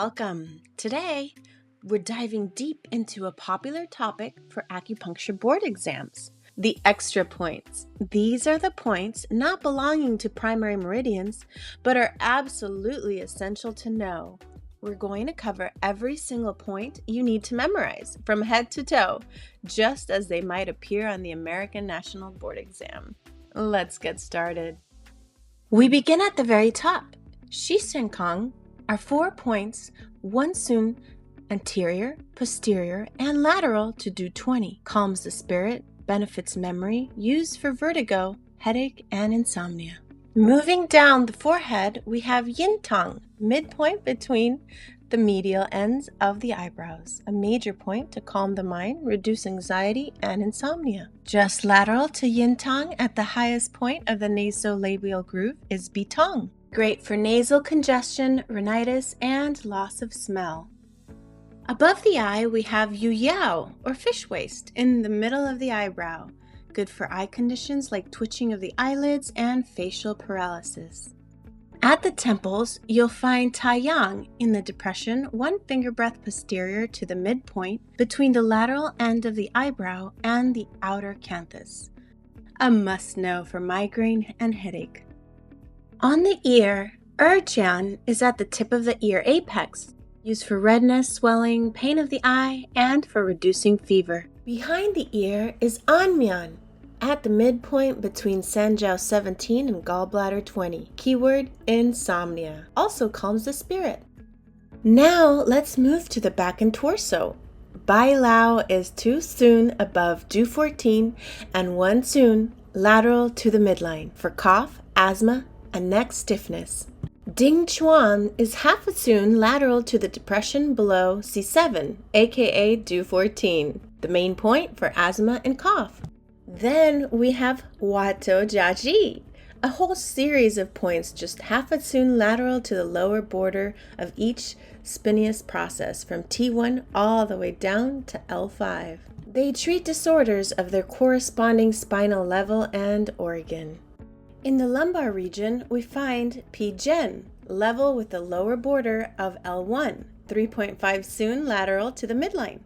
welcome. Today, we're diving deep into a popular topic for acupuncture board exams, the extra points. These are the points not belonging to primary meridians, but are absolutely essential to know. We're going to cover every single point you need to memorize, from head to toe, just as they might appear on the American National Board exam. Let's get started. We begin at the very top. Shi Shen Cong are 4 points, 1 Sun, anterior, posterior, and lateral to do 20. Calms the spirit, benefits memory, used for vertigo, headache, and insomnia. Moving down the forehead, we have Yin Tong, midpoint between the medial ends of the eyebrows, a major point to calm the mind, reduce anxiety and insomnia. Just lateral to Yin Tong at the highest point of the nasolabial groove is Tong, great for nasal congestion, rhinitis, and loss of smell. Above the eye, we have Yu Yao, or fish waist, in the middle of the eyebrow, good for eye conditions like twitching of the eyelids and facial paralysis. At the temples, you'll find Taiyang in the depression 1 finger breadth posterior to the midpoint between the lateral end of the eyebrow and the outer canthus. A must-know for migraine and headache. On the ear, Jian is at the tip of the ear apex, used for redness, swelling, pain of the eye, and for reducing fever. Behind the ear is Mian, at the midpoint between Sanjiao 17 and gallbladder 20. Keyword, insomnia. Also calms the spirit. Now let's move to the back and torso. Bai Lao is 2 Sun above Du 14 and 1 Sun lateral to the midline for cough, asthma, and neck stiffness. Ding Chuan is half a Sun lateral to the depression below C7, aka Du 14, the main point for asthma and cough. Then we have Wato Jiaji, a whole series of points just half a Sun lateral to the lower border of each spinous process from T1 all the way down to L5. They treat disorders of their corresponding spinal level and organ. In the lumbar region, we find Zhen, level with the lower border of L1, 3.5 Sun lateral to the midline,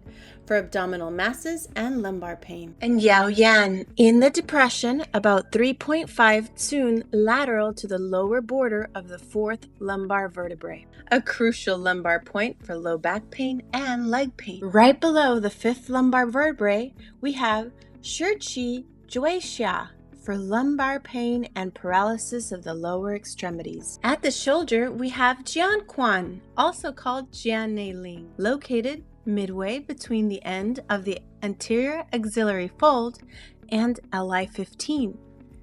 for abdominal masses and lumbar pain. And Yan, in the depression, about 3.5 Sun lateral to the lower border of the 4th lumbar vertebrae, a crucial lumbar point for low back pain and leg pain. Right below the 5th lumbar vertebrae, we have Shiqi Juixia, for lumbar pain and paralysis of the lower extremities. At the shoulder, we have Jian, also called Ling, located midway between the end of the anterior axillary fold and Li15,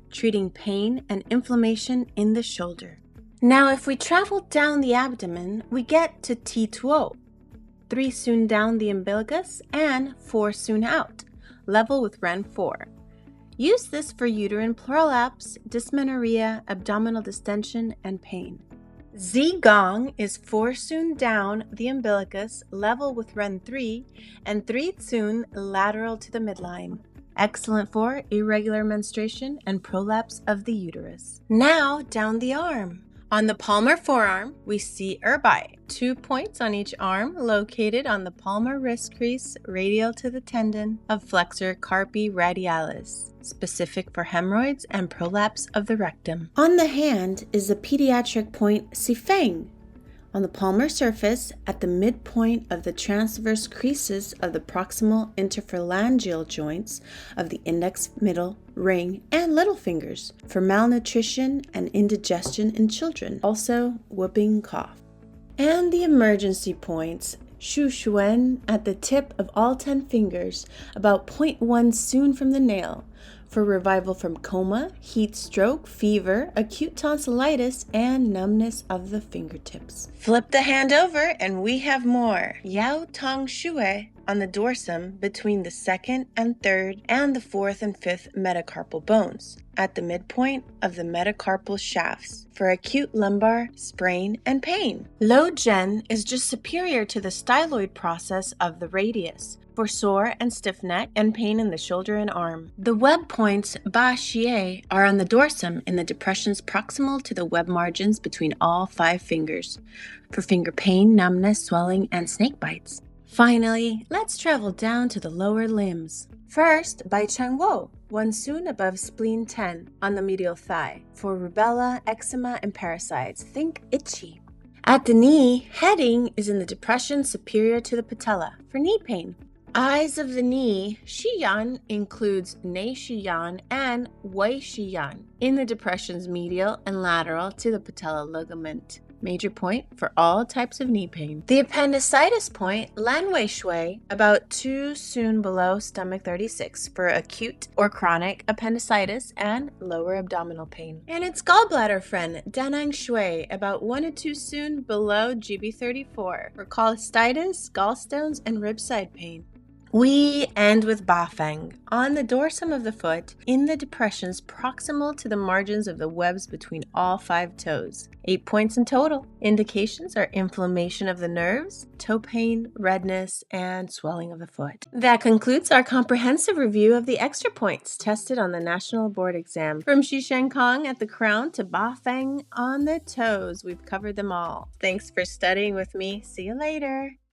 treating pain and inflammation in the shoulder. Now, if we travel down the abdomen, we get to T2O, 3 Sun down the umbilicus and 4 Sun out, level with Ren 4. Use this for uterine prolapse, dysmenorrhea, abdominal distension, and pain. Zigong is 4 Sun down the umbilicus, level with Ren 3, and 3 Sun lateral to the midline. Excellent for irregular menstruation and prolapse of the uterus. Now down the arm. On the palmar forearm, we see Erbai, 2 points on each arm located on the palmar wrist crease radial to the tendon of flexor carpi radialis, specific for hemorrhoids and prolapse of the rectum. On the hand is the pediatric point Feng, on the palmar surface at the midpoint of the transverse creases of the proximal interphalangeal joints of the index, middle, ring, and little fingers for malnutrition and indigestion in children, also whooping cough. And the emergency points, Xuan at the tip of all 10 fingers, about 0.1 Sun from the nail, for revival from coma, heat stroke, fever, acute tonsillitis, and numbness of the fingertips. Flip the hand over and we have more. Yao Tong Shui on the dorsum between the 2nd and 3rd and the 4th and 5th metacarpal bones at the midpoint of the metacarpal shafts for acute lumbar, sprain, and pain. Low Zhen is just superior to the styloid process of the radius, for sore and stiff neck and pain in the shoulder and arm. The web points Ba-Xie are on the dorsum in the depressions proximal to the web margins between all 5 fingers, for finger pain, numbness, swelling, and snake bites. Finally, let's travel down to the lower limbs. First, Baichongwo, 1 sun above spleen 10 on the medial thigh, for rubella, eczema, and parasites. Think itchy. At the knee, heading is in the depression superior to the patella for knee pain. Eyes of the knee, Qian includes Xian and Xian in the depressions medial and lateral to the patella ligament. Major point for all types of knee pain. The appendicitis point, Lanweixue, about 2 sun below stomach 36 for acute or chronic appendicitis and lower abdominal pain. And its gallbladder friend, Dannangxue, about 1 to 2 sun below GB34 for cholecystitis, gallstones, and ribside pain. We end with Feng, on the dorsum of the foot, in the depressions proximal to the margins of the webs between all 5 toes. 8 points in total. Indications are inflammation of the nerves, toe pain, redness, and swelling of the foot. That concludes our comprehensive review of the extra points tested on the National Board exam. From Shen Cong at the crown to Feng on the toes, we've covered them all. Thanks for studying with me. See you later.